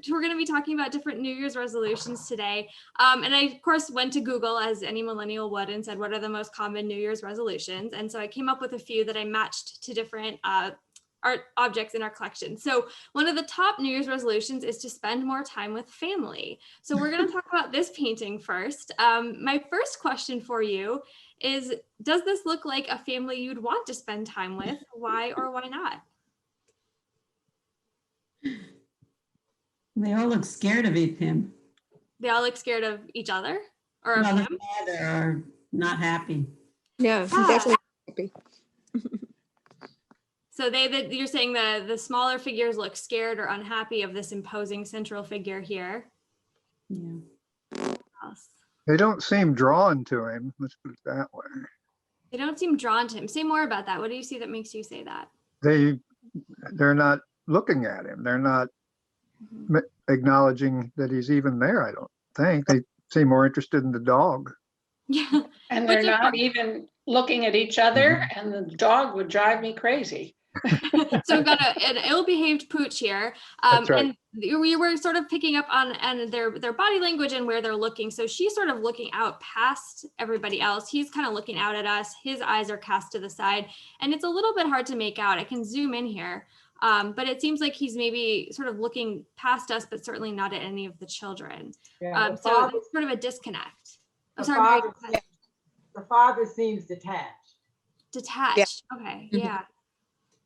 we're going to be talking about different New Year's resolutions today. And I, of course, went to Google, as any millennial would, and said, what are the most common New Year's resolutions? And so I came up with a few that I matched to different art objects in our collection. So one of the top New Year's resolutions is to spend more time with family. So we're going to talk about this painting first. My first question for you is, does this look like a family you'd want to spend time with? Why or why not? They all look scared of him. They all look scared of each other or of Well, him? they're not happy. Yeah, definitely happy. So you're saying the smaller figures look scared or unhappy of this imposing central figure here. Yeah. What else? They don't seem drawn to him. Let's put it that way. They don't seem drawn to him. Say more about that. What do you see that makes you say that? They're not looking at him. They're not acknowledging that he's even there. I don't think they seem more interested in the dog. Yeah. And they're not even looking at each other, and the dog would drive me crazy. So we've got an ill-behaved pooch here. That's right. And we were sort of picking up on their body language and where they're looking. So she's sort of looking out past everybody else. He's kind of looking out at us. His eyes are cast to the side. And it's a little bit hard to make out. I can zoom in here. But it seems like he's maybe sort of looking past us, but certainly not at any of the children. Yeah, So it's sort of a disconnect. I'm sorry, the father seems detached. detached. Okay, yeah.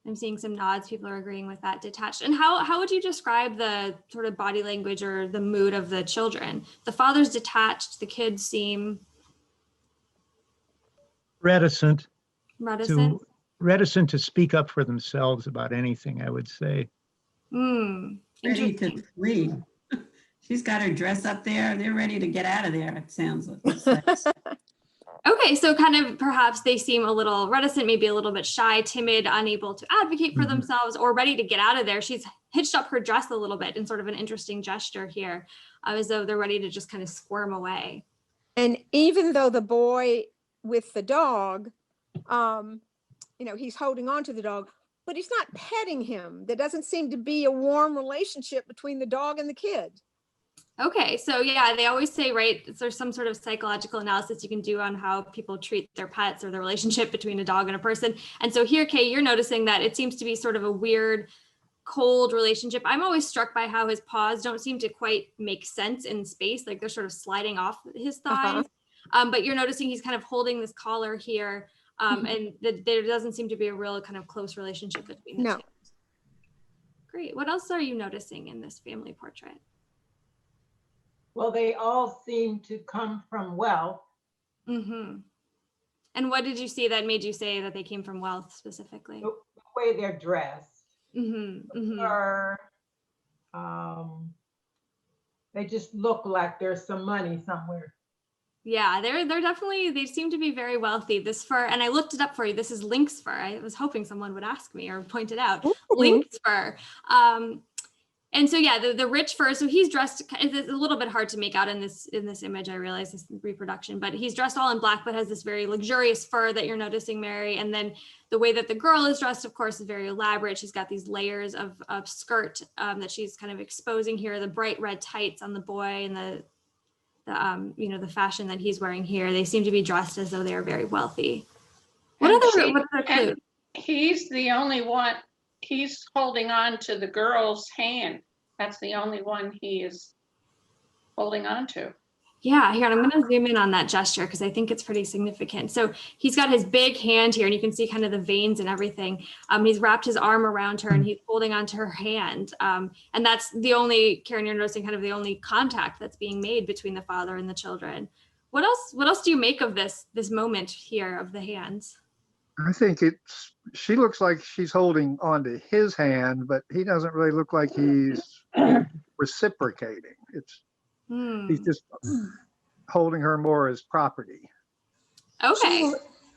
I'm seeing some nods. People are agreeing with that. Detached. And how would you describe the sort of body language or the mood of the children? The father's detached. The kids seem reticent reticent. to speak up for themselves about anything, I would say. Ready Interesting. to flee. She's got her dress up there. They're ready to get out of there, it sounds like. Okay, so kind of perhaps they seem a little reticent, maybe a little bit shy, timid, unable to advocate for themselves, or ready to get out of there. She's hitched up her dress a little bit in sort of an interesting gesture here, as though they're ready to just kind of squirm away. And even though the boy with the dog, he's holding on to the dog, but he's not petting him. There doesn't seem to be a warm relationship between the dog and the kid. Okay, so yeah, they always say, right, there's some sort of psychological analysis you can do on how people treat their pets or the relationship between a dog and a person. And so here, Kay, you're noticing that it seems to be sort of a weird, cold relationship. I'm always struck by how his paws don't seem to quite make sense in space, like they're sort of sliding off his thighs. But you're noticing he's kind of holding this collar here, and there doesn't seem to be a real kind of close relationship between the two. Great. What else are you noticing in this family portrait? Well, they all seem to come from wealth. And what did you see that made you say that they came from wealth specifically? The way they're dressed. Or, they just look like there's some money somewhere. Yeah, they're definitely, they seem to be very wealthy. This fur, and I looked it up for you, this is lynx fur. I was hoping someone would ask me or point it out. Lynx fur. And so yeah, the rich fur, so he's dressed, it's a little bit hard to make out in this image, I realize this reproduction, but he's dressed all in black, but has this very luxurious fur that you're noticing, Mary. And then the way that the girl is dressed, of course, is very elaborate. She's got these layers of skirt that she's kind of exposing here, the bright red tights on the boy and the fashion that he's wearing here. They seem to be dressed as though they are very wealthy. What other clues? He's the only one. He's holding on to the girl's hand. That's the only one he is holding on to. Yeah, here, I'm going to zoom in on that gesture because I think it's pretty significant. So he's got his big hand here and you can see kind of the veins and everything. He's wrapped his arm around her and he's holding onto her hand. And that's the only, Karen, you're noticing kind of the only contact that's being made between the father and the children. What else do you make of this moment here of the hands? I think she looks like she's holding onto his hand, but he doesn't really look like he's reciprocating. He's just holding her more as property. Okay.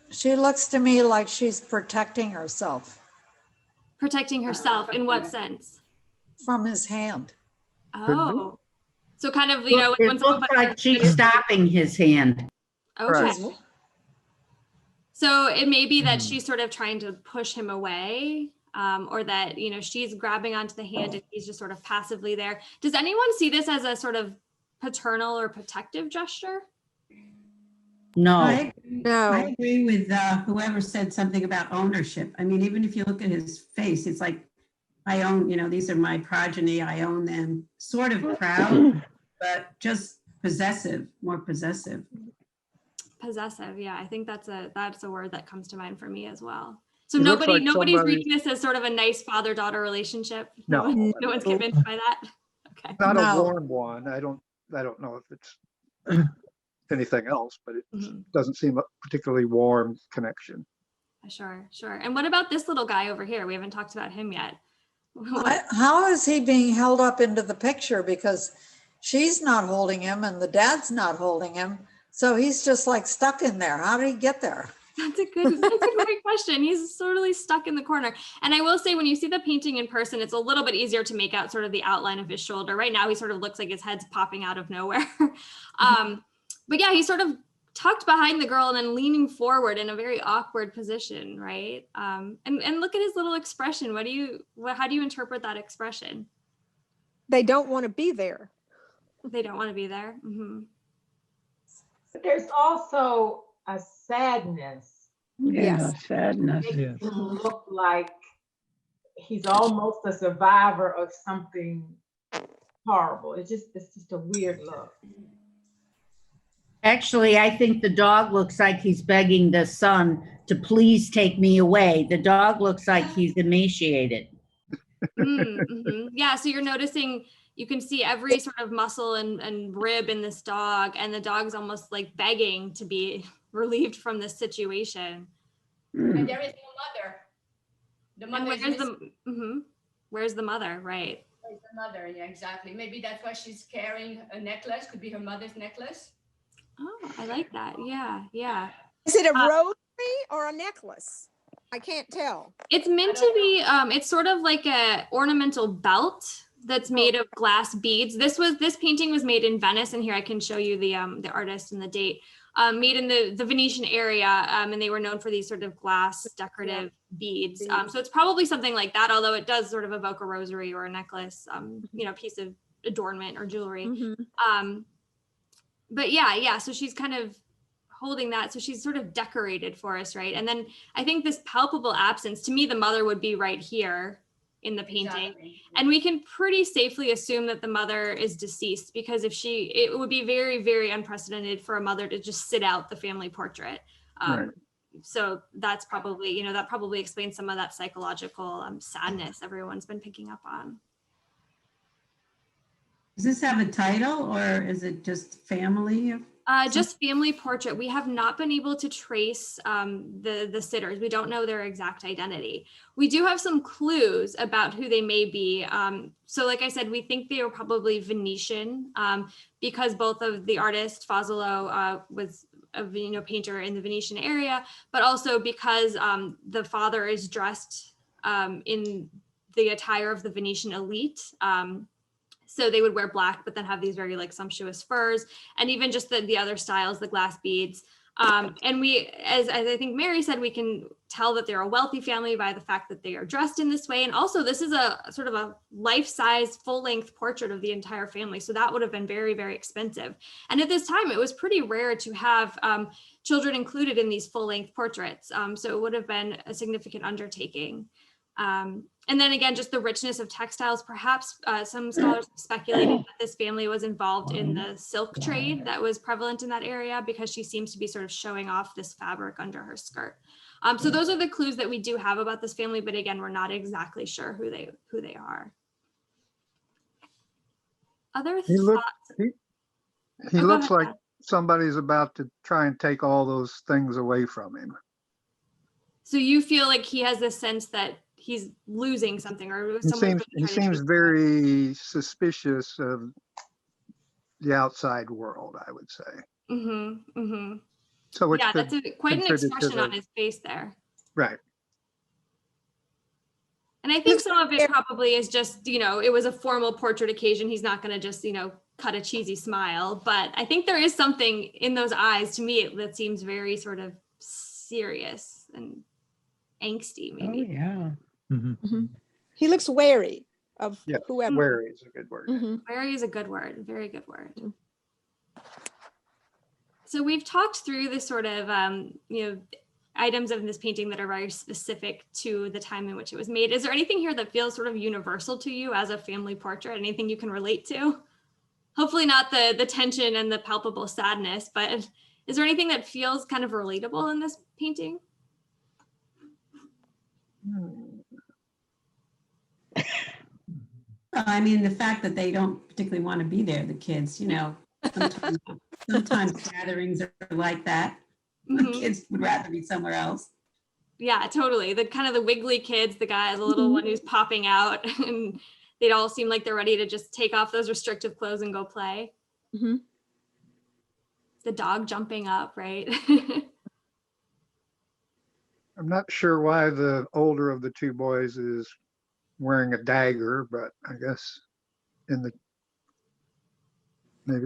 She looks to me like she's protecting herself. Protecting herself in what sense? From his hand. Oh. So kind of, it looks like she's stopping his hand. Okay. Right. So it may be that she's sort of trying to push him away. or that, you know, she's grabbing onto the hand and he's just sort of passively there. Does anyone see this as a sort of paternal or protective gesture? No. I No. agree with whoever said something about ownership. I mean, even if you look at his face, it's like, I own, you know, these are my progeny, I own them. Sort of proud, but just possessive, more possessive. Possessive, yeah, I think that's a word that comes to mind for me as well. So He looks like nobody's somebody- reading this as sort of a nice father-daughter relationship. No. No one's convinced by that. Okay. Not a No. warm one. I don't know if it's anything else, but it Mhm. doesn't seem a particularly warm connection. Sure. And what about this little guy over here? We haven't talked about him yet. How is he being held up into the picture? Because she's not holding him and the dad's not holding him. So he's just like stuck in there. How did he get there? That's a great question. He's sort of stuck in the corner. And I will say, when you see the painting in person, it's a little bit easier to make out sort of the outline of his shoulder. Right now, he sort of looks like his head's popping out of nowhere. But yeah, he's sort of tucked behind the girl and then leaning forward in a very awkward position, right? And look at his little expression. How do you interpret that expression? They don't want to be there. They don't want to be there. Mm-hmm. But there's also a sadness. Yeah, sadness. Makes Yes. him look like he's almost a survivor of something horrible. It's just a weird look. Actually, I think the dog looks like he's begging the son to please take me away. The dog looks like he's emaciated. Mm-hmm. Yeah, so you're noticing, you can see every sort of muscle and rib in this dog, and the dog's almost like begging to be relieved from this situation. And there is no mother. The And mother is missing. Where's the mother, right? Where's the mother? Yeah, exactly. Maybe that's why she's carrying a necklace. Could be her mother's necklace. Oh, I like that. Yeah. Is it a rosary or a necklace? I can't tell. It's meant to be, it's sort of like a ornamental belt that's made of glass beads. This painting was made in Venice, and here I can show you the artist and the date. Made in the Venetian area, and they were known for these sort of glass decorative beads. So it's probably something like that, although it does sort of evoke a rosary or a necklace, piece of adornment or jewelry. Mm-hmm. But yeah, so she's kind of holding that. So she's sort of decorated for us, right? And then I think this palpable absence, to me, the mother would be right here in the painting. Exactly. And we can pretty safely assume that the mother is deceased, because it would be very, very unprecedented for a mother to just sit out the family portrait. Right. So that's probably, that probably explains some of that psychological sadness everyone's been picking up on. Does this have a title, or is it just family? Just family portrait. We have not been able to trace the sitters. We don't know their exact identity. We do have some clues about who they may be. So like I said, we think they were probably Venetian, because both of the artist, Fasolo, was a painter in the Venetian area, but also because the father is dressed in the attire of the Venetian elite. So they would wear black, but then have these very sumptuous furs, and even just the other styles, the glass beads. And we, as I think Mary said, we can tell that they're a wealthy family by the fact that they are dressed in this way. And also this is a sort of a life-size, full-length portrait of the entire family. So that would have been very, very expensive. And at this time, it was pretty rare to have children included in these full-length portraits. So it would have been a significant undertaking. And then again, just the richness of textiles. Perhaps some scholars have speculated that this family was involved in the silk trade that was prevalent in that area, because she seems to be sort of showing off this fabric under her skirt. So those are the clues that we do have about this family, but again, we're not exactly sure who they are. Other He thoughts? looks like somebody's about to try and take all those things away from him. So you feel like he has this sense that he's losing something, or He seems very suspicious of the outside world, I would say. Mm-hmm, mm-hmm. So which Yeah, could that's quite an contribute to expression the- on his face there. Right. And I think some of it probably is just, it was a formal portrait occasion. He's not going to just, cut a cheesy smile. But I think there is something in those eyes, to me, that seems very sort of serious and angsty, maybe. Oh, yeah. Mhm. He looks wary of Yeah, whoever. wary is a good word. Mhm. Wary is a good word, very good word. So we've talked through the sort of, items of this painting that are very specific to the time in which it was made. Is there anything here that feels sort of universal to you as a family portrait? Anything you can relate to? Hopefully not the tension and the palpable sadness, but is there anything that feels kind of relatable in this painting? I mean, the fact that they don't particularly want to be there, the kids, sometimes gatherings are like that. The kids would rather be somewhere else. Yeah, totally. The kind of the wiggly kids, the guy, the little one who's popping out, and they'd all seem like they're ready to just take off those restrictive clothes and go play. Mhm. The dog jumping up, right? I'm not sure why the older of the two boys is wearing a dagger, but I guess maybe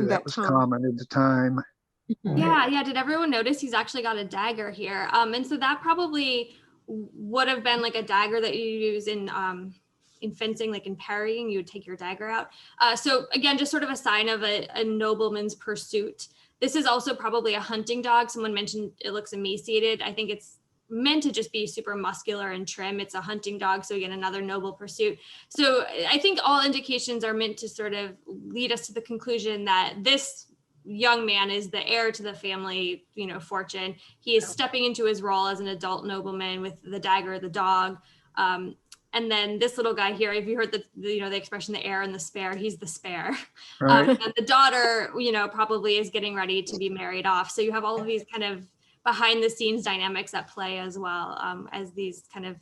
that was common at the time. Yeah. Did everyone notice he's actually got a dagger here? And so that probably would have been like a dagger that you use in fencing, like in parrying, you would take your dagger out. So again, just sort of a sign of a nobleman's pursuit. This is also probably a hunting dog. Someone mentioned it looks emaciated. I think it's meant to just be super muscular and trim. It's a hunting dog, so again, another noble pursuit. So I think all indications are meant to sort of lead us to the conclusion that this young man is the heir to the family, fortune. He is stepping into his role as an adult nobleman with the dagger, the dog. And then this little guy here, if you heard the expression, the heir and the spare, he's the spare. Right. And the daughter, probably is getting ready to be married off. So you have all of these kind of behind the scenes dynamics at play as well, as these kind of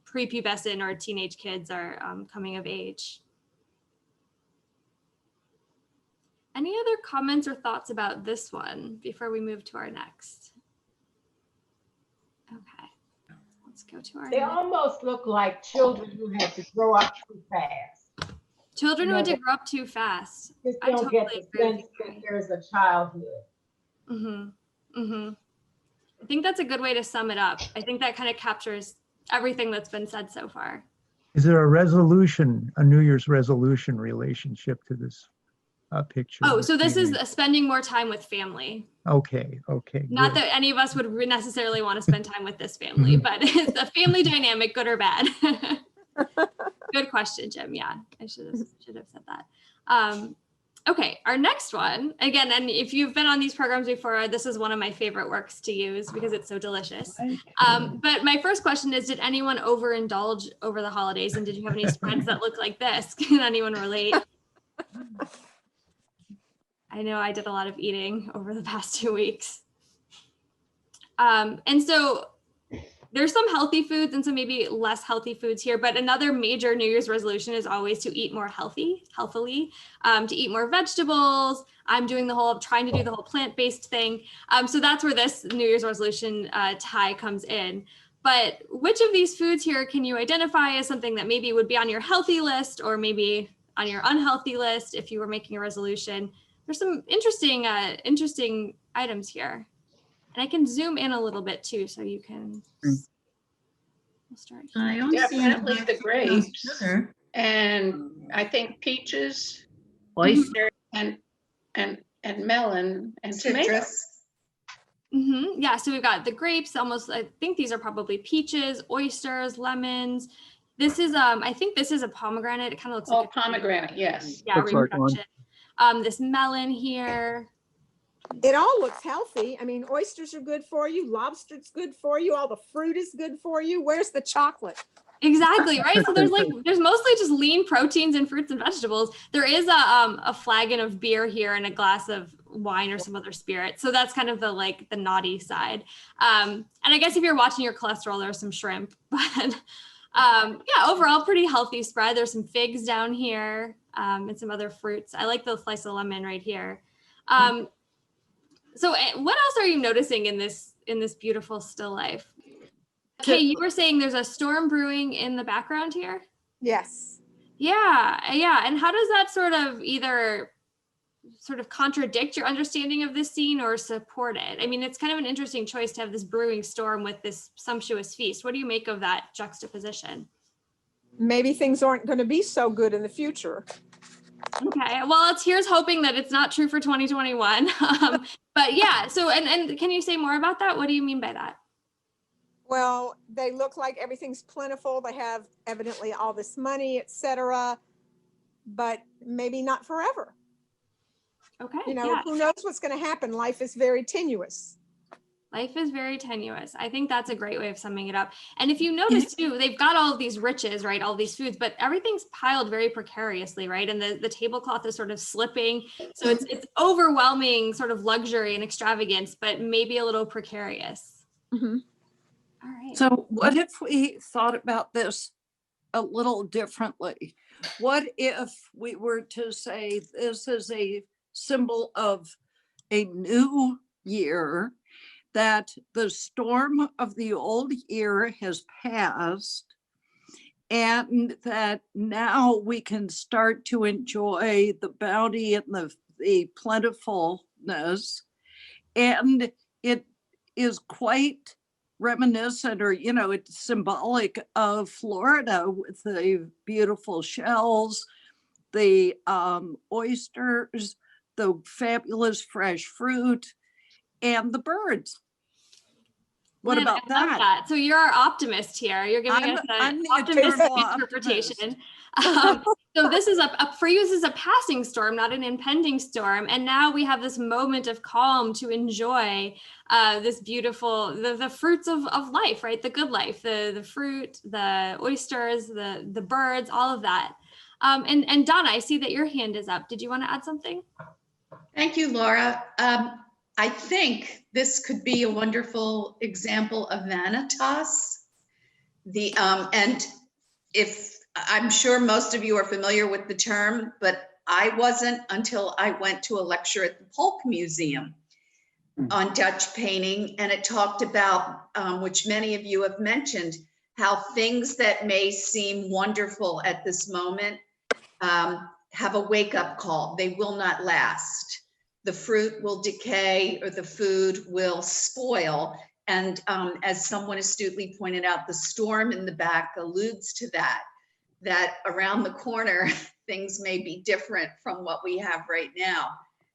prepubescent or teenage kids are coming of age. Any other comments or thoughts about this one before we move to our next? Okay, let's go to our They next. almost look like children who had to grow up too fast. Children who had to grow up too fast. Just I don't get totally the agree with sense you, that Gary. there's a childhood. I think that's a good way to sum it up. I think that kind of captures everything that's been said so far. Is there a New Year's resolution relationship to this picture? Oh, so this is painting? spending more time with family. Okay. Not good. that any of us would necessarily want to spend time with this family, but it's a family dynamic, good or bad. Good question, Jim. Yeah, I should have said that. Okay, our next one, again, and if you've been on these programs before, this is one of my favorite works to use because it's so delicious. But my first question is, did anyone overindulge over the holidays, and did you have any spreads that look like this? Can anyone relate? I know I did a lot of eating over the past 2 weeks. And so there's some healthy foods and some maybe less healthy foods here, but another major New Year's resolution is always to eat more healthily, to eat more vegetables. I'm trying to do the whole plant-based thing. So that's where this New Year's resolution tie comes in. But which of these foods here can you identify as something that maybe would be on your healthy list or maybe on your unhealthy list if you were making a resolution? There's some interesting items here. And I can zoom in a little bit too, so you can. We'll start here. I only see any Definitely the no grapes. sugar. And I think peaches Oyster. and melon and tomatoes. Yeah, so we've got the grapes, I think these are probably peaches, oysters, lemons. This is, I think this is a pomegranate. It kind of looks like a Pomegranate, yes. Yeah, Looks like one. reproduction. This melon here. It all looks healthy. I mean, oysters are good for you. Lobster's good for you. All the fruit is good for you. Where's the chocolate? Exactly, right? So there's mostly just lean proteins in fruits and vegetables. There is a flagon of beer here and a glass of wine or some other spirit. So that's kind of the naughty side. And I guess if you're watching your cholesterol, there's some shrimp. But yeah, overall pretty healthy spread. There's some figs down here and some other fruits. I like the slice of lemon right here. So what else are you noticing in this beautiful still life? Okay, you were saying there's a storm brewing in the background here? Yes. Yeah. And how does that sort of contradict your understanding of this scene or support it? I mean, it's kind of an interesting choice to have this brewing storm with this sumptuous feast. What do you make of that juxtaposition? maybe things aren't going to be so good in the future. Okay, well, here's hoping that it's not true for 2021. But yeah, so, and can you say more about that? What do you mean by that? Well, they look like everything's plentiful. They have evidently all this money, etc., but maybe not forever. Okay, You know, yeah. who knows what's going to happen? Life is very tenuous. Life is very tenuous. I think that's a great way of summing it up. And if you notice too, they've got all of these riches, right? All these foods, but everything's piled very precariously, right? And the tablecloth is sort of slipping. So it's overwhelming sort of luxury and extravagance, but maybe a little precarious. Mm-hmm. All right. So what if we thought about this a little differently? What if we were to say this is a symbol of a new year, that the storm of the old year has passed, and that now we can start to enjoy the bounty and the plentifulness. And it is quite reminiscent, or, you know, it's symbolic of Florida with the beautiful shells, the oysters, the fabulous fresh fruit, and the birds. What Lynn, about I love that? So you're our optimist here. You're giving us an optimistic interpretation. So this is for you, this is a passing storm, not an impending storm. And now we have this moment of calm to enjoy this beautiful, the fruits of life, right? The good life, the fruit, the oysters, the birds, all of that. And Donna, I see that your hand is up. Did you want to add something? Thank you, Laura. I think this could be a wonderful example of vanitas. And if I'm sure most of you are familiar with the term, but I wasn't until I went to a lecture at the Polk Museum on Dutch painting, and it talked about, which many of you have mentioned, how things that may seem wonderful at this moment have a wake-up call. They will not last. The fruit will decay, or the food will spoil. And as someone astutely pointed out, the storm in the back alludes to that around the corner, things may be different from what we have right now.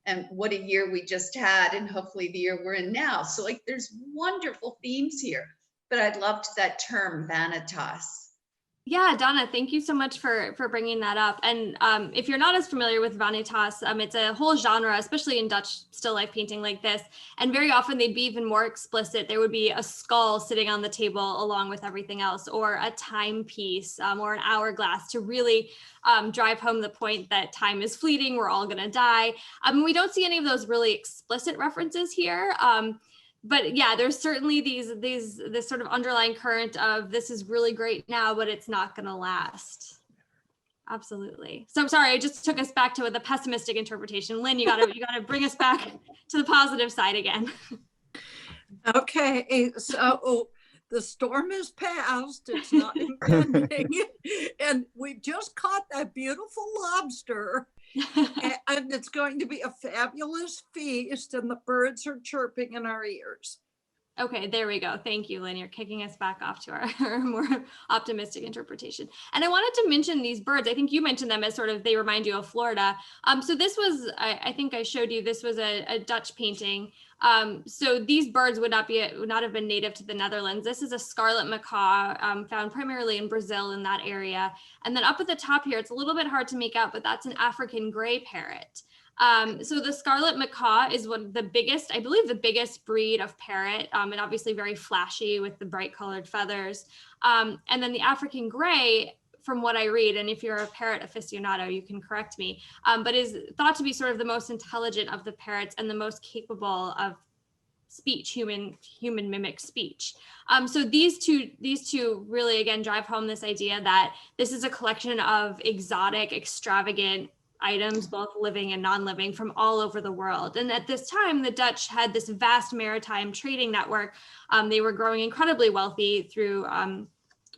And what a year we just had, and hopefully the year we're in now. So like, there's wonderful themes here, but I loved that term, vanitas. Yeah, Donna, thank you so much for bringing that up. And if you're not as familiar with vanitas, it's a whole genre, especially in Dutch still life painting like this. And very often they'd be even more explicit. There would be a skull sitting on the table along with everything else, or a timepiece, or an hourglass to really drive home the point that time is fleeting. We're all going to die. We don't see any of those really explicit references here. But yeah, there's certainly this sort of underlying current of this is really great now, but it's not going to last. Absolutely. So I'm sorry, I just took us back to the pessimistic interpretation. Lynn, you gotta bring us back to the positive side again. Okay, so the storm is past, it's not impending, and we just caught that beautiful lobster. And it's going to be a fabulous feast, and the birds are chirping in our ears. Okay, there we go. Thank you, Lynn. You're kicking us back off to our more optimistic interpretation. And I wanted to mention these birds. I think you mentioned them as sort of, they remind you of Florida. So this was, I think I showed you, this was a Dutch painting. So these birds would not have been native to the Netherlands. This is a Scarlet Macaw, found primarily in Brazil, in that area. And then up at the top here, it's a little bit hard to make out, but that's an African gray parrot. So the Scarlet Macaw is one of the biggest, I believe the biggest breed of parrot, and obviously very flashy with the bright colored feathers. And then the African gray, from what I read, and if you're a parrot aficionado, you can correct me, but is thought to be sort of the most intelligent of the parrots and the most capable of speech, human mimic speech. So these two really, again, drive home this idea that this is a collection of exotic, extravagant items, both living and non-living, from all over the world. And at this time, the Dutch had this vast maritime trading network. They were growing incredibly wealthy through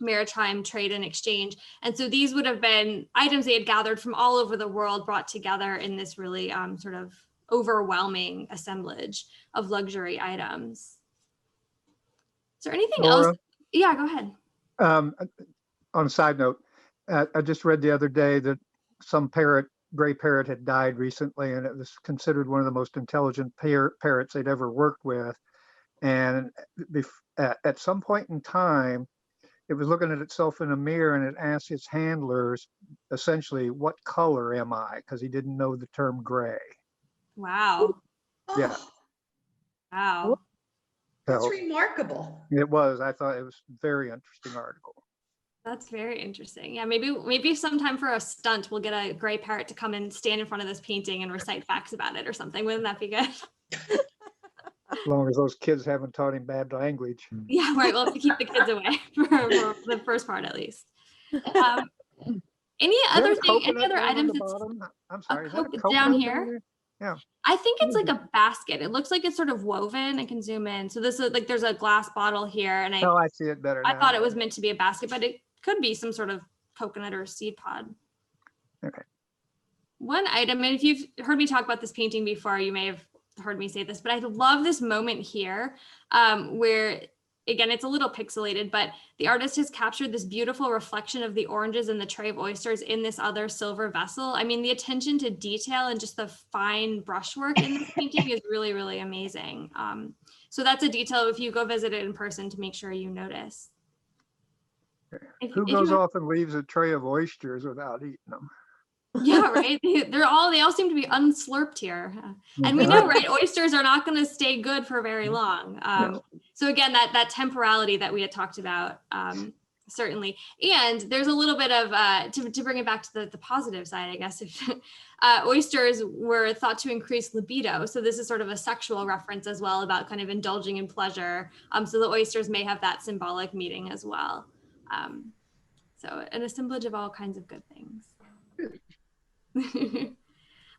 maritime trade and exchange. And so these would have been items they had gathered from all over the world, brought together in this really sort of overwhelming assemblage of luxury items. Is there anything Laura, else? Yeah, go ahead. On a side note, I just read the other day that some gray parrot had died recently, and it was considered one of the most intelligent parrots they'd ever worked with. And at some point in time, it was looking at itself in a mirror, and it asked its handlers essentially, "What color am I?" Because he didn't know the term gray. Wow. Yeah. Wow. That's So remarkable. it was. I thought it was a very interesting article. That's very interesting. Yeah, maybe sometime for a stunt, we'll get a gray parrot to come and stand in front of this painting and recite facts about it or something. Wouldn't that be good? As long as those kids haven't taught him bad language. Yeah, right. We'll have to keep the kids away for the first part at least. Any other items? I'm sorry. Is that a Down coconut here? Yeah. I think it's like a basket. It looks like it's sort of woven. I can zoom in. So this is like, there's a glass bottle here, and I see it better I now. thought it was meant to be a basket, but it could be some sort of coconut or seed pod. Okay. One item, and if you've heard me talk about this painting before, you may have heard me say this, but I love this moment here where, again, it's a little pixelated, but the artist has captured this beautiful reflection of the oranges and the tray of oysters in this other silver vessel. I mean, the attention to detail and just the fine brushwork in this painting is really, really amazing. So that's a detail if you go visit it in person to make sure you notice. Who goes off and leaves a tray of oysters without eating them? Yeah, right. They all seem to be unslurped here. And we know, right, oysters are not going to stay good for very long. So again, that temporality that we had talked about, certainly. And there's a little bit of, to bring it back to the positive side, I guess, if, oysters were thought to increase libido. So this is sort of a sexual reference as well about kind of indulging in pleasure. So the oysters may have that symbolic meaning as well. So an assemblage of all kinds of good things.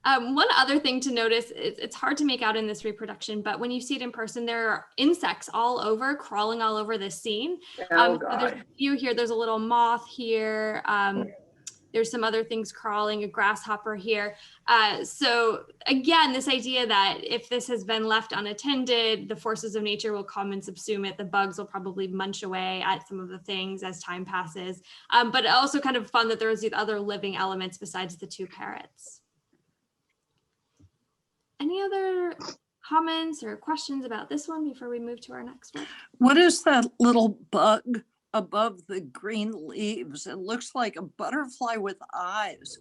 One other thing to notice, it's hard to make out in this reproduction, but when you see it in person, there are insects all over, crawling all over this scene. So there's a few here. There's a little moth here. There's some other things crawling, a grasshopper here. So again, this idea that if this has been left unattended, the forces of nature will come and subsume it. The bugs will probably munch away at some of the things as time passes. But also kind of fun that there's these other living elements besides the two parrots. Any other comments or questions about this one before we move to our next one? What is that little bug above the green leaves? It looks like a butterfly with eyes.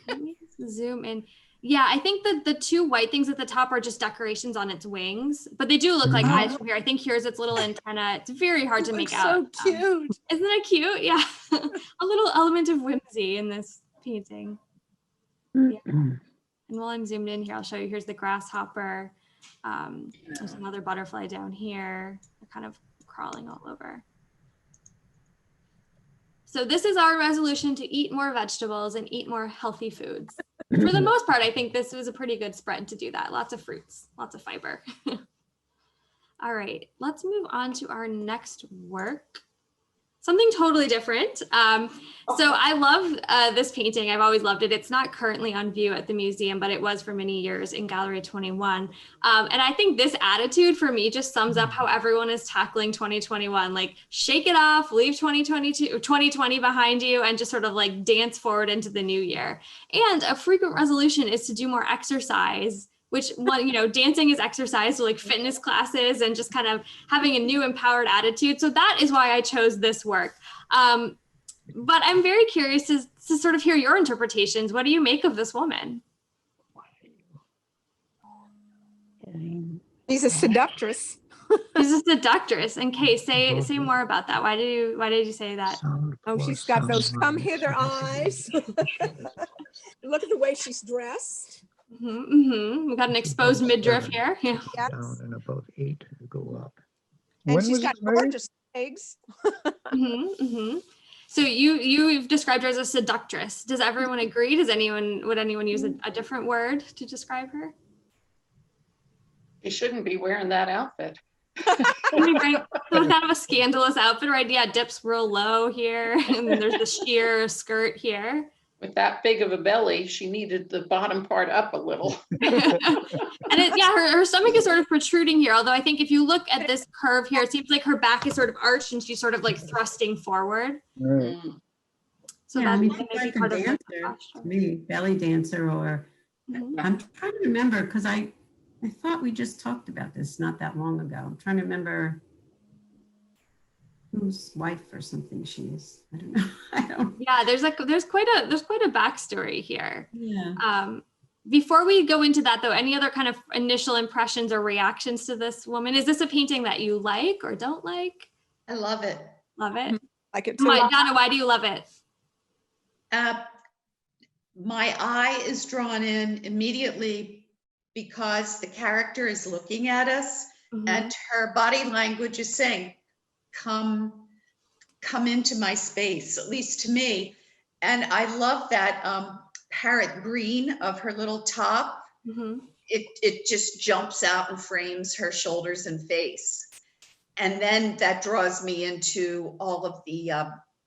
Let me zoom in. Yeah, I think that the two white things at the top are just decorations on its wings, but they do look like eyes from here. I think here's its little antenna. It's very hard to make out. So cute. Isn't it cute? Yeah. A little element of whimsy in this painting. Yeah. And while I'm zoomed in here, I'll show you. Here's the grasshopper. There's another butterfly down here. They're kind of crawling all over. So this is our resolution to eat more vegetables and eat more healthy foods. For the most part, I think this was a pretty good spread to do that. Lots of fruits, lots of fiber. All right, let's move on to our next work. Something totally different. So I love this painting. I've always loved it. It's not currently on view at the museum, but it was for many years in Gallery 21. And I think this attitude for me just sums up how everyone is tackling 2021. Like, shake it off, leave 2020 behind you, and just sort of like dance forward into the new year. And a frequent resolution is to do more exercise, which, you know, dancing is exercise, so like fitness classes and just kind of having a new empowered attitude. So that is why I chose this work. But I'm very curious to sort of hear your interpretations. What do you make of this woman? She's a seductress. She's a seductress. And Kate, say more about that. Why did you say that? Oh, she's got those come hither eyes. Look at the way she's dressed. We've got an exposed midriff here. Yeah. Yes. Down and above 8 to go up. And When she's was got this made? gorgeous legs. So you've described her as a seductress. Does everyone agree? Would anyone use a different word to describe her? You shouldn't be wearing that outfit. So kind of a scandalous outfit, right? Yeah, dips real low here, and then there's the sheer skirt here. With that big of a belly, she needed the bottom part up a little. And her stomach is sort of protruding here. Although I think if you look at this curve here, it seems like her back is sort of arched and she's sort of like thrusting forward. Right. So Yeah, I that mean, that she's may be like a part of the dancer posture. to me, belly dancer, or Mhm. I'm trying to remember because I thought we just talked about this not that long ago. I'm trying to remember whose wife or something she is. I don't know. I don't. Yeah, there's quite a backstory here. Yeah. Before we go into that though, any other kind of initial impressions or reactions to this woman? Is this a painting that you like or don't like? I love it. Love it. Like it too. Donna, why do you love it? My eye is drawn in immediately because the character is looking at us and her body language is saying, come into my space, at least to me. And I love that parrot green of her little top. It just jumps out and frames her shoulders and face. And then that draws me into all of the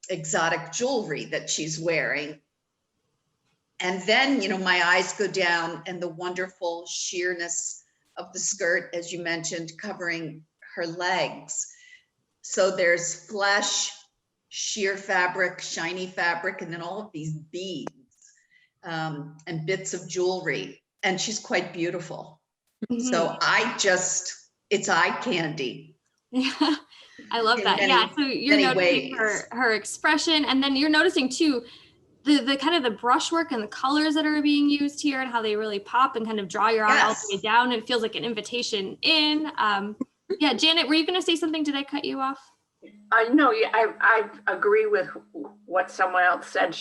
exotic jewelry that she's wearing. And then, you know, my eyes go down and the wonderful sheerness of the skirt, as you mentioned, covering her legs. So there's flesh, sheer fabric, shiny fabric, and then all of these beads and bits of jewelry. And she's quite beautiful. So it's eye candy. Yeah, I love that. Yeah, so you're noticing her expression, and then you're noticing too the kind of the brushwork and the colors that are being used here and how they really pop and kind of draw your eye all the way down. It feels like an invitation in. Yeah, Janet, were you going to say something? Did I cut you off? No, I agree with what someone else said.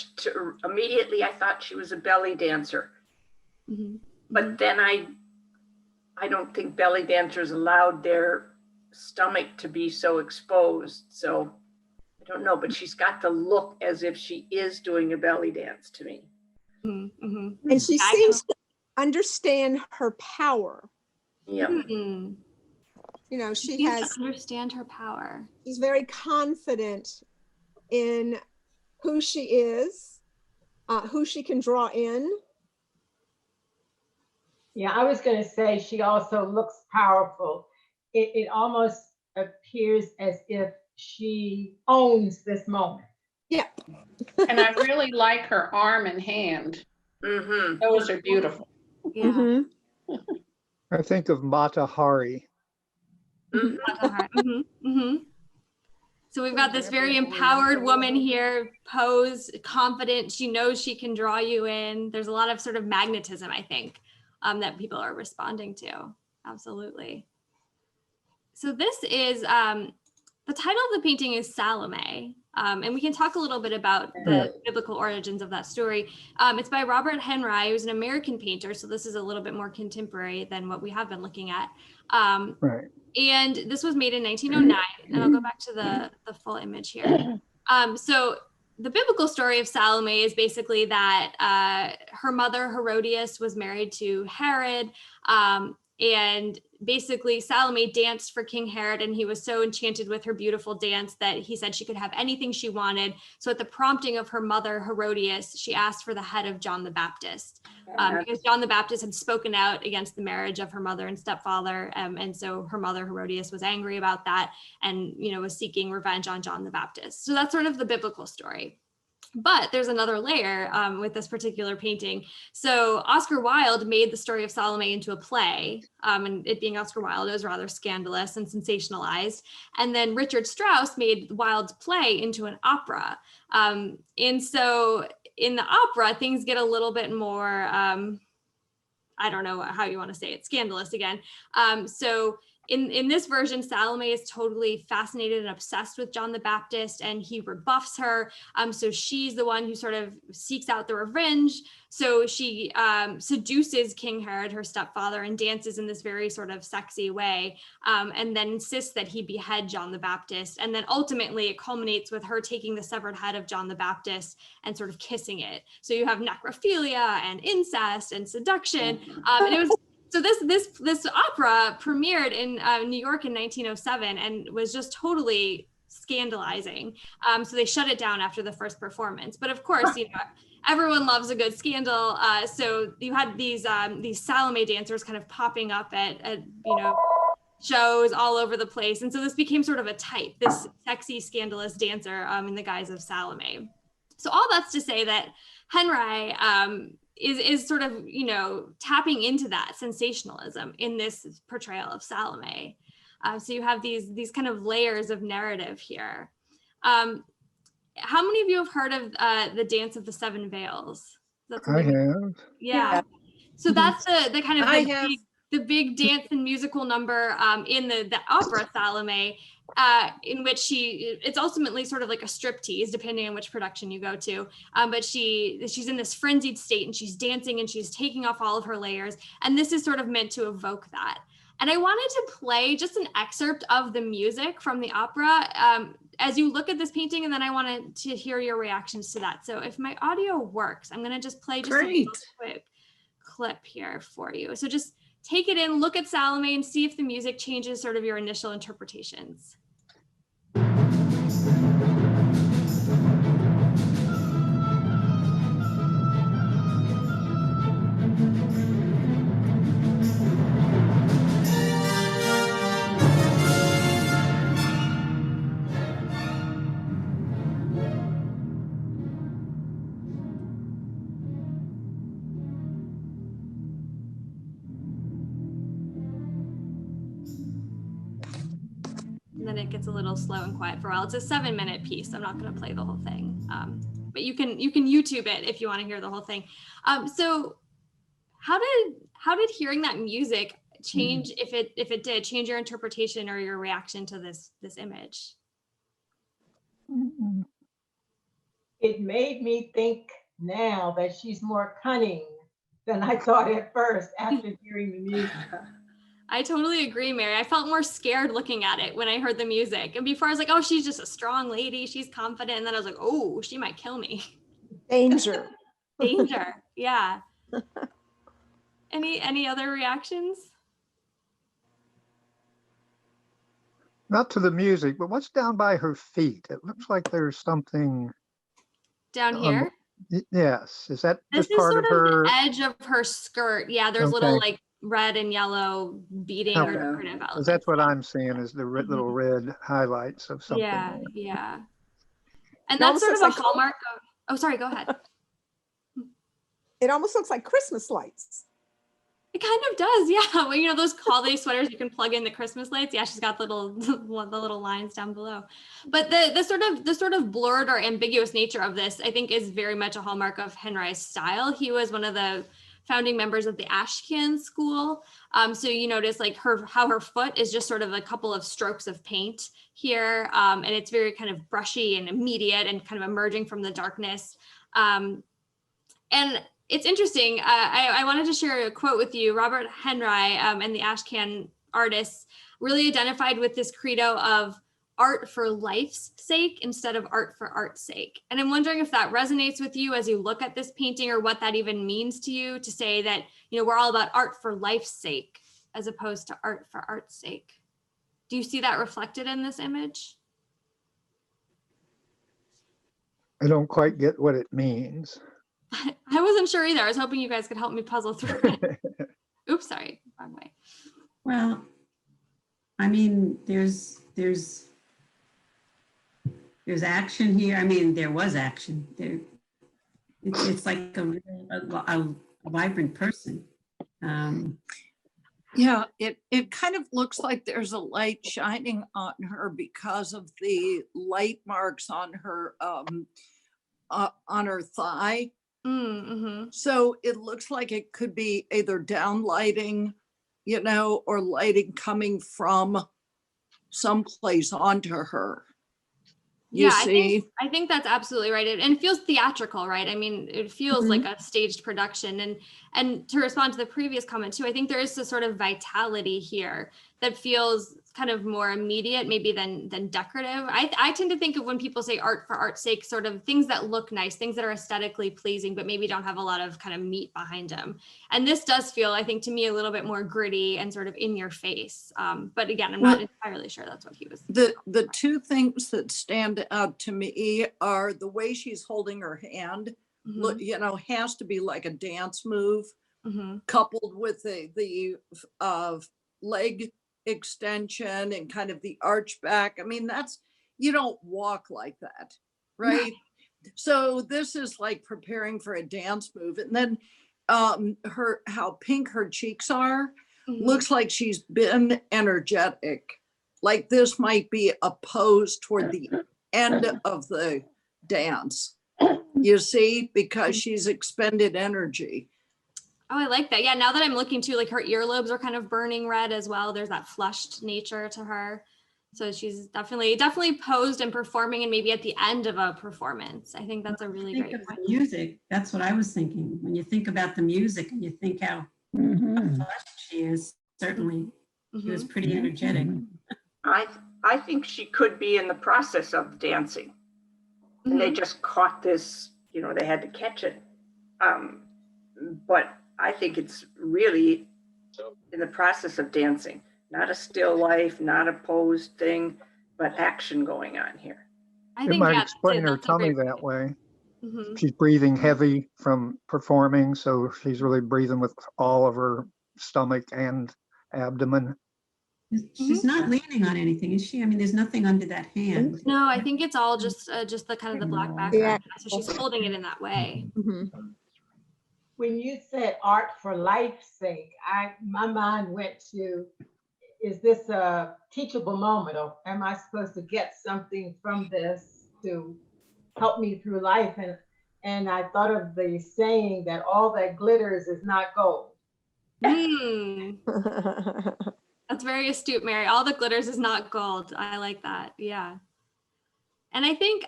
Immediately, I thought she was a belly dancer. But then I don't think belly dancers allowed their stomach to be so exposed. So I don't know, but she's got the look as if she is doing a belly dance to me. And she seems to understand her power. Yeah. You know, she seems has to understand her power. She's very confident in who she is, who she can draw in. Yeah, I was going to say she also looks powerful. It almost appears as if she owns this moment. Yeah. And I really like her arm and hand. Those are beautiful. Yeah. I think of Mata Hari. So we've got this very empowered woman here, pose, confident. She knows she can draw you in. There's a lot of sort of magnetism, I think, that people are responding to. Absolutely. So this is, the title of the painting is Salome. And we can talk a little bit about the biblical origins of that story. It's by Robert Henry, who's an American painter. So this is a little bit more contemporary than what we have been looking at. And this was made in 1909. And I'll go back to the full image here. So the biblical story of Salome is basically that her mother Herodias was married to Herod. And basically Salome danced for King Herod, and he was so enchanted with her beautiful dance that he said she could have anything she wanted. So at the prompting of her mother Herodias, she asked for the head of John the Baptist, because John the Baptist had spoken out against the marriage of her mother and stepfather. And so her mother Herodias was angry about that and, you know, was seeking revenge on John the Baptist. So that's sort of the biblical story. But there's another layer with this particular painting. So Oscar Wilde made the story of Salome into a play, and it being Oscar Wilde, it was rather scandalous and sensationalized. And then Richard Strauss made Wilde's play into an opera. And so in the opera, things get a little bit more, I don't know how you want to say it, scandalous again. So in this version, Salome is totally fascinated and obsessed with John the Baptist, and he rebuffs her. So she's the one who sort of seeks out the revenge. So she seduces King Herod, her stepfather, and dances in this very sort of sexy way, and then insists that he behead John the Baptist. And then ultimately it culminates with her taking the severed head of John the Baptist and sort of kissing it. So you have necrophilia and incest and seduction. And it was so this opera premiered in New York in 1907 and was just totally scandalizing. So they shut it down after the first performance. But of course, you know, everyone loves a good scandal. So you had these Salome dancers kind of popping up at you know, shows all over the place. And so this became sort of a type, this sexy, scandalous dancer in the guise of Salome. So all that's to say that Henry is sort of, you know, tapping into that sensationalism in this portrayal of Salome. So you have these kind of layers of narrative here. How many of you have heard of the Dance of the Seven Veils? I have. Yeah. So that's the kind of I have. the big dance and musical number in the opera Salome, in which it's ultimately sort of like a striptease, depending on which production you go to. But she's in this frenzied state and she's dancing and she's taking off all of her layers. And this is sort of meant to evoke that. And I wanted to play just an excerpt of the music from the opera as you look at this painting, and then I wanted to hear your reactions to that. So if my audio works, I'm gonna just play just a little quick clip here for you. So just take it in, look at Salome, and see if the music changes sort of your initial interpretations. And then it gets a little slow and quiet for a while. It's a 7-minute piece. I'm not going to play the whole thing, but you can YouTube it if you want to hear the whole thing. So how did hearing that music change, if it did change your interpretation or your reaction to this image? It made me think now that she's more cunning than I thought at first after hearing the music. I totally agree, Mary. I felt more scared looking at it when I heard the music. And before I was like, oh, she's just a strong lady. She's confident. And then I was like, oh, she might kill me. Danger. Danger. Yeah. Any other reactions? Not to the music, but what's down by her feet? It looks like there's something down here. Yes. Is that this just is part sort of her? The edge of her skirt? Yeah, there's little like red and yellow beading or decorative elements. Because that's what I'm seeing is the little red highlights of something. Yeah, yeah. And that's sort of a hallmark of, oh, sorry, go ahead. It almost looks like Christmas lights. It kind of does, yeah. Well, you know, those holiday sweaters you can plug in the Christmas lights. Yeah, she's got the little lines down below. But the sort of blurred or ambiguous nature of this, I think, is very much a hallmark of Henry's style. He was one of the founding members of the Ashcan school. So you notice like how her foot is just sort of a couple of strokes of paint here. And it's very kind of brushy and immediate and kind of emerging from the darkness. And it's interesting. I wanted to share a quote with you. Robert Henry and the Ashcan artists really identified with this credo of art for life's sake instead of art for art's sake. And I'm wondering if that resonates with you as you look at this painting, or what that even means to you to say that, you know, we're all about art for life's sake as opposed to art for art's sake. Do you see that reflected in this image? I don't quite get what it means. I wasn't sure either. I was hoping you guys could help me puzzle through it. Oops, sorry, wrong way. Well, I mean, there's action here. I mean, there was action there. It's like a vibrant person. Yeah, it kind of looks like there's a light shining on her because of the light marks on her thigh. Mm-hmm. So it looks like it could be either down lighting, you know, or lighting coming from someplace onto her. You see? I think that's absolutely right. And it feels theatrical, right? I mean, it feels like a staged production. And to respond to the previous comment too, I think there is this sort of vitality here that feels kind of more immediate maybe than decorative. I tend to think of when people say art for art's sake, sort of things that look nice, things that are aesthetically pleasing, but maybe don't have a lot of kind of meat behind them. And this does feel, I think, to me, a little bit more gritty and sort of in your face. But again, I'm not entirely sure that's what he was. The two things that stand out to me are the way she's holding her hand, you know, has to be like a dance move, coupled with the leg extension and kind of the arch back. I mean, you don't walk like that, right? So this is like preparing for a dance move. And then how pink her cheeks are, looks like she's been energetic. Like this might be a pose toward the end of the dance. You see, because she's expended energy. Oh, I like that. Yeah, now that I'm looking too, like her earlobes are kind of burning red as well. There's that flushed nature to her. So she's definitely posed and performing, and maybe at the end of a performance. I think that's a really great Think of point. the music. That's what I was thinking. When you think about the music and you think how flushed she is, certainly she was pretty energetic. I think she could be in the process of dancing. And they just caught this, you know, they had to catch it. But I think it's really in the process of dancing, not a still life, not a posed thing, but action going on here. I It think might explain her tummy that way. She's breathing heavy from performing, so she's really breathing with all of her stomach and abdomen. She's not leaning on anything, is she? I mean, there's nothing under that hand. No, I think it's all just the kind of the black background. So she's holding it in that way. When you said art for life's sake, my mind went to, is this a teachable moment, or am I supposed to get something from this to help me through life? And I thought of the saying that all that glitters is not gold. That's very astute, Mary. All that glitters is not gold. I like that. Yeah. And I think,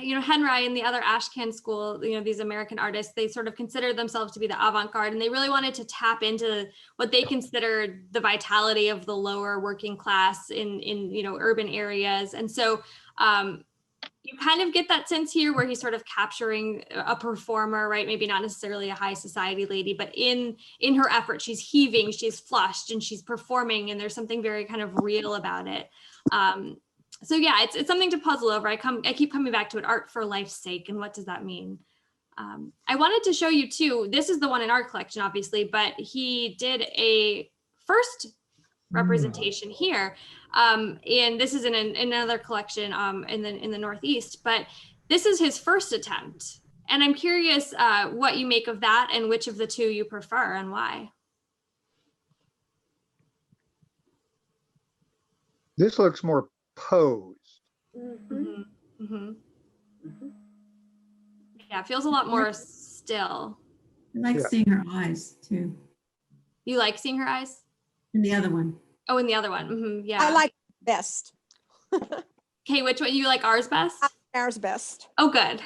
you know, Henry and the other Ashcan school, you know, these American artists, they sort of considered themselves to be the avant-garde, and they really wanted to tap into what they considered the vitality of the lower working class in you know, urban areas. And so you kind of get that sense here where he's sort of capturing a performer, right? Maybe not necessarily a high society lady, but in her effort, she's heaving, she's flushed, and she's performing, and there's something very kind of real about it. So yeah, it's something to puzzle over. I keep coming back to it, art for life's sake, and what does that mean? I wanted to show you too, this is the one in our collection, obviously, but he did a first representation here. And this is in another collection in the Northeast, but this is his first attempt. And I'm curious what you make of that and which of the two you prefer and why. This looks more posed. Yeah, it feels a lot more still. I like seeing her eyes too. You like seeing her eyes? In the other one. Oh, in the other one. Yeah. I like best. Okay, which one? You like ours best? Ours best. Oh, good.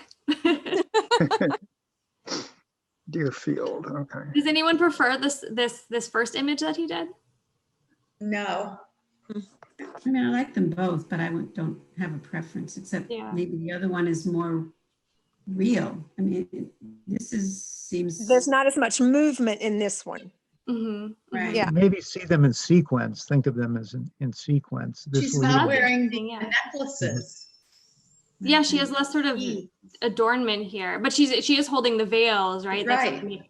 Deerfield. Okay. Does anyone prefer this first image that he did? No. I mean, I like them both, but I don't have a preference, except maybe the other one is more real. I mean, seems. There's not as much movement in this one. Right. Yeah. Maybe see them in sequence. Think of them as in sequence. She's not wearing the necklaces. Yeah, she has less sort of adornment here, but she is holding the veils, right? Right.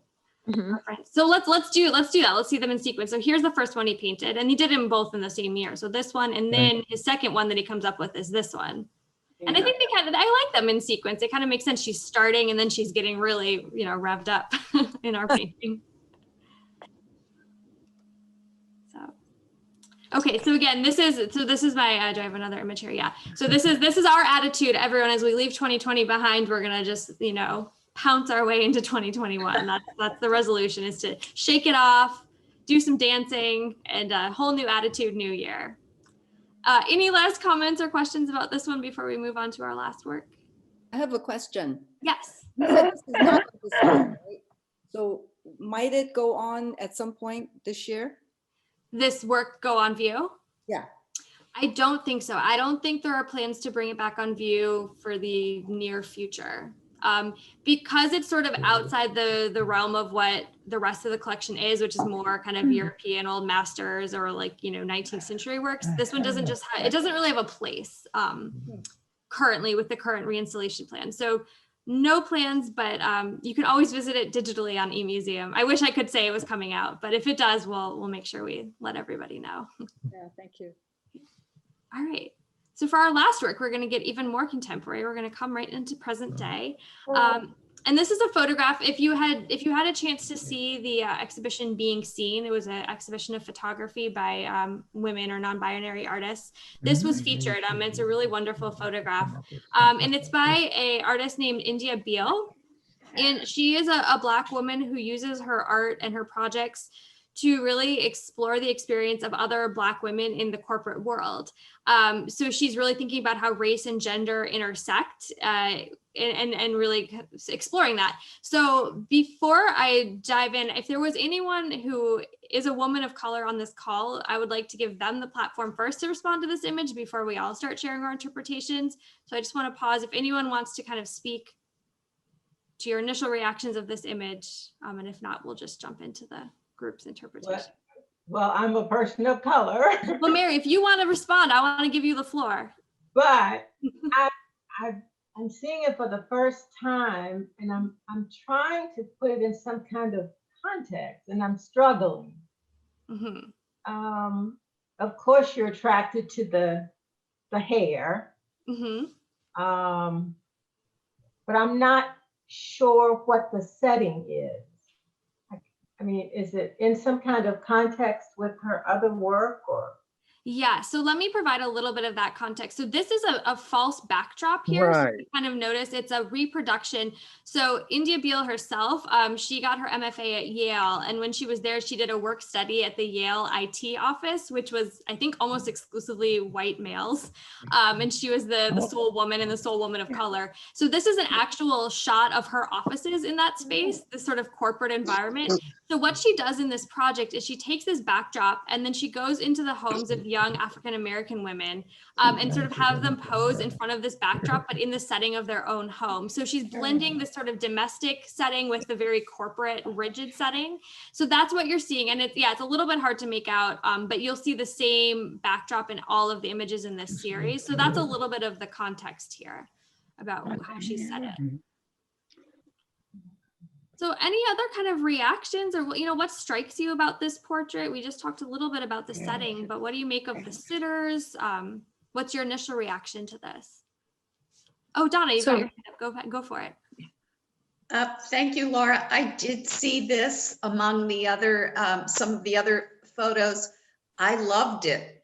So let's do that. Let's see them in sequence. So here's the first one he painted, and he did them both in the same year. So this one, and then his second one that he comes up with is this one. Yeah. And I think I like them in sequence. It kind of makes sense. She's starting, and then she's getting really, you know, revved up in our painting. Okay, so again, this is my, do I have another image here? Yeah. So this is our attitude, everyone, as we leave 2020 behind, we're gonna just, you know, pounce our way into 2021. That's the resolution, is to shake it off, do some dancing, and a whole new attitude, new year. Any last comments or questions about this one before we move on to our last work? I have a question. Yes. You said this is not this year, right? So might it go on at some point this year? This work go on view? Yeah. I don't think so. I don't think there are plans to bring it back on view for the near future. Because it's sort of outside the realm of what the rest of the collection is, which is more kind of European old masters or like, you know, 19th century works. This one doesn't really have a place currently with the current reinstallation plan. So no plans, but you can always visit it digitally on eMuseum. I wish I could say it was coming out, but if it does, we'll make sure we let everybody know. Yeah, thank you. All right. So for our last work, we're going to get even more contemporary. We're going to come right into present day. And this is a photograph. If you had a chance to see the exhibition Being Seen, it was an exhibition of photography by women or non-binary artists. This was featured. It's a really wonderful photograph. And it's by an artist named India Beale. And she is a Black woman who uses her art and her projects to really explore the experience of other Black women in the corporate world. So she's really thinking about how race and gender intersect and really exploring that. So before I dive in, if there was anyone who is a woman of color on this call, I would like to give them the platform first to respond to this image before we all start sharing our interpretations. So I just want to pause if anyone wants to kind of speak to your initial reactions of this image. And if not, we'll just jump into the group's interpretation. Well, I'm a person of color. Well, Mary, if you want to respond, I want to give you the floor. But I'm seeing it for the first time, and I'm trying to put it in some kind of context, and I'm struggling. Mm-hmm. Of course, you're attracted to the hair, mm-hmm. But I'm not sure what the setting is. I mean, is it in some kind of context with her other work, or? Yeah, so let me provide a little bit of that context. So this is a false backdrop here. Right. So you kind of notice it's a reproduction. So India Beale herself, she got her MFA at Yale. And when she was there, she did a work study at the Yale IT office, which was, I think, almost exclusively white males. And she was the sole woman and the sole woman of color. So this is an actual shot of her offices in that space, this sort of corporate environment. So what she does in this project is she takes this backdrop and then she goes into the homes of young African-American women and sort of have them pose in front of this backdrop, but in the setting of their own home. So she's blending this sort of domestic setting with the very corporate, rigid setting. So that's what you're seeing. And it's a little bit hard to make out, but you'll see the same backdrop in all of the images in this series. So that's a little bit of the context here about how she set it. So any other kind of reactions or, what strikes you about this portrait? We just talked a little bit about the setting, but what do you make of the sitters? What's your initial reaction to this? Oh, Donna, you've got your hand up. Go for it. Thank you, Laura. I did see this among the other, some of the other photos. I loved it.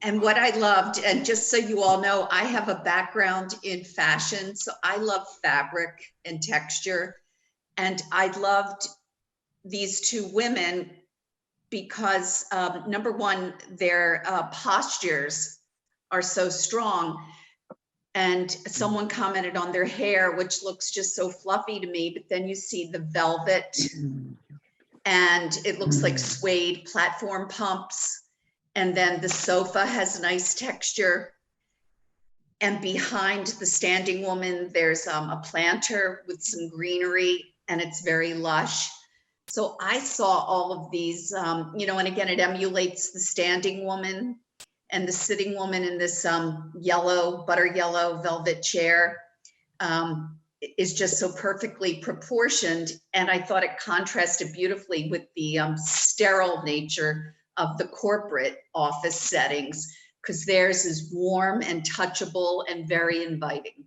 And what I loved, and just so you all know, I have a background in fashion, so I love fabric and texture. And I loved these two women because number one, their postures are so strong. And someone commented on their hair, which looks just so fluffy to me, but then you see the velvet and it looks like suede platform pumps. And then the sofa has nice texture. And behind the standing woman, there's a planter with some greenery and it's very lush. So I saw all of these, and again, it emulates the standing woman and the sitting woman in this butter yellow velvet chair is just so perfectly proportioned. And I thought it contrasted beautifully with the sterile nature of the corporate office settings, because theirs is warm and touchable and very inviting.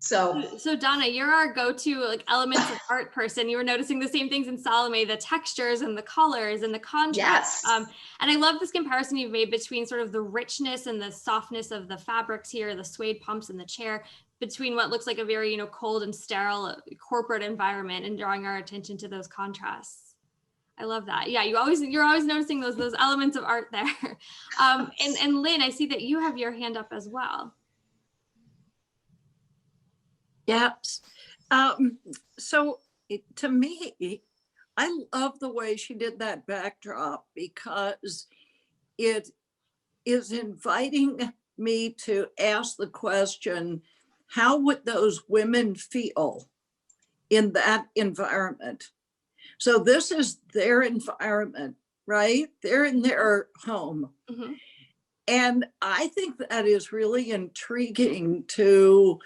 So Donna, you're our go-to elements of art person. You were noticing the same things in Salome, the textures and the colors and the contrast. Yes. And I love this comparison you've made between sort of the richness and the softness of the fabrics here, the suede pumps in the chair, between what looks like a very, cold and sterile corporate environment, and drawing our attention to those contrasts. I love that. Yeah, you're always noticing those elements of art there. And Lynn, I see that you have your hand up as well. Yes. So to me, I love the way she did that backdrop because it is inviting me to ask the question, how would those women feel in that environment? So this is their environment, right? They're in their home. Mm-hmm. And I think that is really intriguing to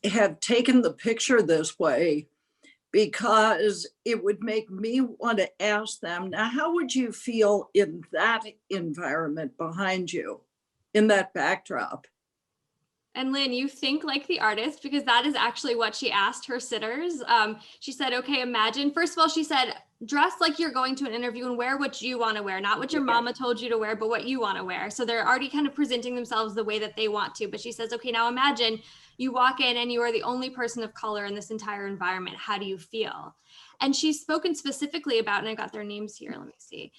have taken the picture this way, because it would make me want to ask them, now, how would you feel in that environment behind you? in that backdrop. And Lynn, you think like the artist, because that is actually what she asked her sitters. She said, okay, imagine, first of all, she said, dress like you're going to an interview and wear what you want to wear, not what your mama told you to wear, but what you want to wear. So they're already kind of presenting themselves the way that they want to. But she says, okay, now imagine you walk in and you are the only person of color in this entire environment. How do you feel? And she's spoken specifically about, and I got their names here, let me see.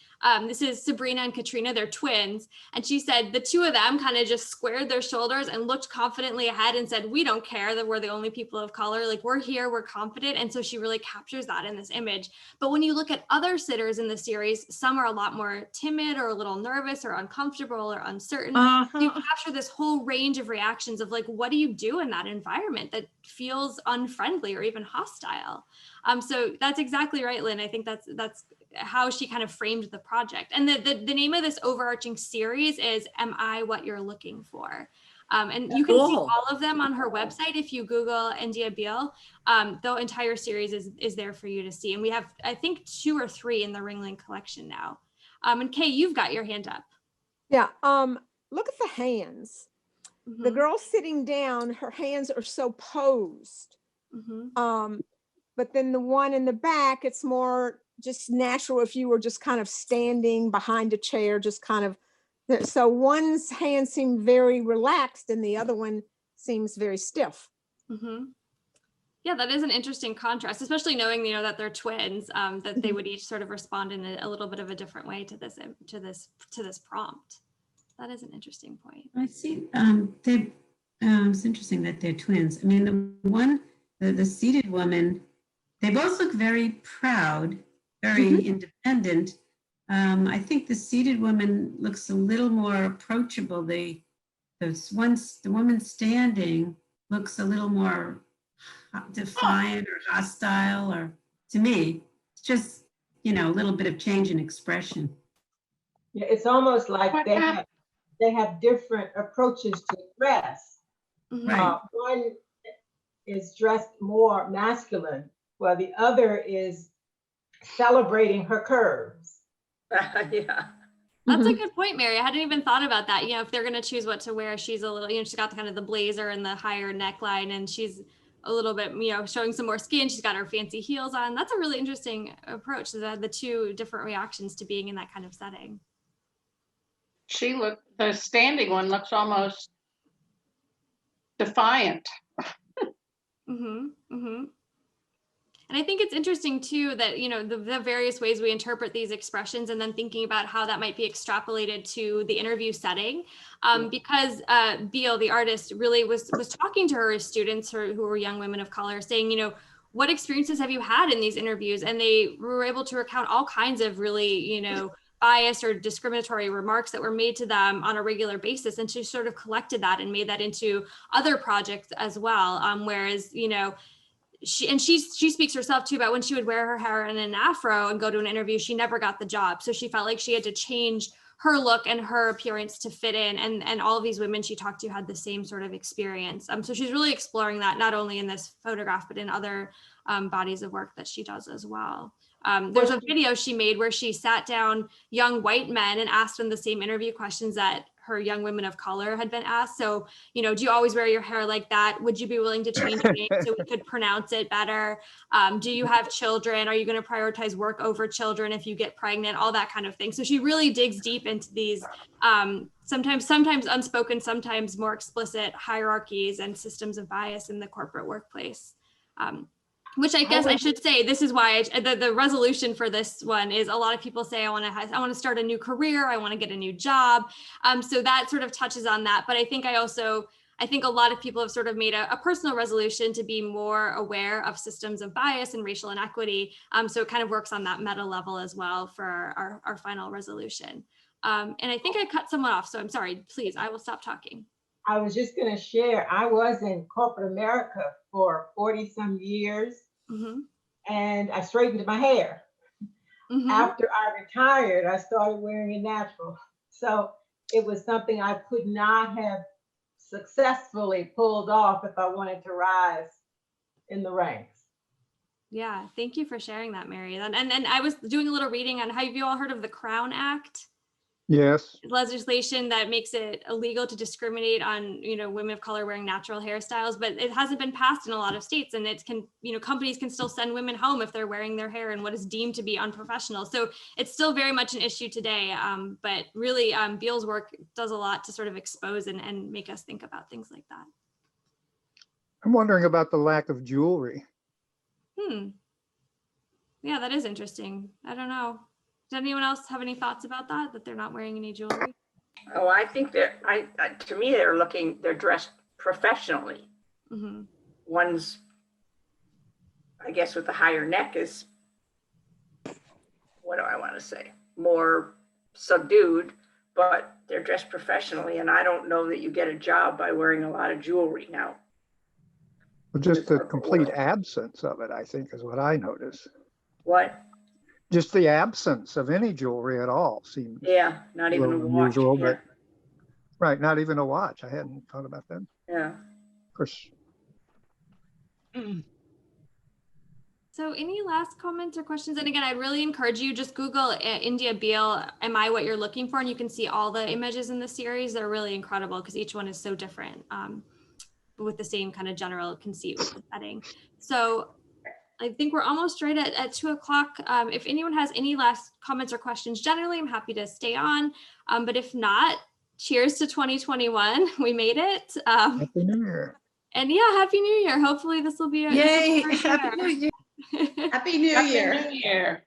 This is Sabrina and Katrina, they're twins. And she said the two of them kind of just squared their shoulders and looked confidently ahead and said, we don't care that we're the only people of color, like we're here, we're confident. And so she really captures that in this image. But when you look at other sitters in the series, some are a lot more timid or a little nervous or uncomfortable or uncertain. You capture this whole range of reactions of like, what do you do in that environment that feels unfriendly or even hostile? So that's exactly right, Lynn. I think that's how she kind of framed the project. And the name of this overarching series is Am I What You're Looking For? And you can see all of them on her website. If you Google India Beale, the entire series is there for you to see. And we have, I think, 2 or 3 in the Ringling collection now. And Kay, you've got your hand up. Yeah, look at the hands. The girl sitting down, her hands are so posed. But then the one in the back, it's more just natural if you were just kind of standing behind a chair, just kind of, so one's hand seemed very relaxed and the other one seems very stiff. Yeah, that is an interesting contrast, especially knowing, you know, that they're twins, that they would each sort of respond in a little bit of a different way to this prompt. That is an interesting point. I see. It's interesting that they're twins. I mean, the seated woman, they both look very proud, very independent. I think the seated woman looks a little more approachable. The woman standing looks a little more defiant or hostile, or to me, it's just, you know, a little bit of change in expression. Yeah, it's almost like they have different approaches to dress. One is dressed more masculine, while the other is celebrating her curves. Yeah. That's a good point, Mary. I hadn't even thought about that. You know, if they're going to choose what to wear, she's a little, you know, she's got kind of the blazer and the higher neckline, and she's a little bit, you know, showing some more skin. She's got her fancy heels on. That's a really interesting approach, the 2 different reactions to being in that kind of setting. The standing one looks almost defiant. And I think it's interesting too that, you know, the various ways we interpret these expressions and then thinking about how that might be extrapolated to the interview setting. Because Beale, the artist, really was talking to her students who were young women of color, saying, you know, what experiences have you had in these interviews? And they were able to recount all kinds of really, you know, biased or discriminatory remarks that were made to them on a regular basis. And she sort of collected that and made that into other projects as well. Whereas, you know, she speaks herself too about when she would wear her hair in an afro and go to an interview, she never got the job. So she felt like she had to change her look and her appearance to fit in. And all of these women she talked to had the same sort of experience. So she's really exploring that, not only in this photograph, but in other bodies of work that she does as well. There's a video she made where she sat down young white men and asked them the same interview questions that her young women of color had been asked. So, you know, do you always wear your hair like that? Would you be willing to change your name so we could pronounce it better? Do you have children? Are you going to prioritize work over children if you get pregnant? All that kind of thing. So she really digs deep into these sometimes unspoken, sometimes more explicit hierarchies and systems of bias in the corporate workplace. Which I guess I should say, this is why the resolution for this one is a lot of people say, I want to start a new career. I want to get a new job. So that sort of touches on that. But I think a lot of people have sort of made a personal resolution to be more aware of systems of bias and racial inequity. So it kind of works on that meta level as well for our final resolution. And I think I cut someone off. So I'm sorry, please, I will stop talking. I was just going to share, I was in corporate America for 40 some years, and I straightened my hair. After I retired, I started wearing it natural. So it was something I could not have successfully pulled off if I wanted to rise in the ranks. Yeah, thank you for sharing that, Mary. And I was doing a little reading on, have you all heard of the Crown Act? Yes. legislation that makes it illegal to discriminate on, women of color wearing natural hairstyles, but it hasn't been passed in a lot of states, and it can, companies can still send women home if they're wearing their hair in what is deemed to be unprofessional. So it's still very much an issue today. But really, Beal's work does a lot to sort of expose and make us think about things like that. I'm wondering about the lack of jewelry. Yeah, that is interesting. I don't know. Does anyone else have any thoughts about that they're not wearing any jewelry? Oh, I think to me, they're dressed professionally. Mm-hmm. One's, I guess, with the higher neck is, what do I want to say, more subdued, but they're dressed professionally. And I don't know that you get a job by wearing a lot of jewelry now. Well, just the complete absence of it, I think, is what I notice. What? Just the absence of any jewelry at all seems. Yeah, not even a watch. Unusual, Yeah. but right, not even a watch. I hadn't thought about that. Yeah. Of course. So any last comments or questions? And again, I'd really encourage you, just Google India Beal, am I what you're looking for? And you can see all the images in the series. They're really incredible because each one is so different, but with the same kind of general conceit with the setting. So I think we're almost right at 2 o'clock. If anyone has any last comments or questions, generally I'm happy to stay on. But if not, cheers to 2021. We made it. Happy New Year. And yeah, Happy New Year. Hopefully this will be a Yay, Happy New Year. Happy New Year. Happy New Year.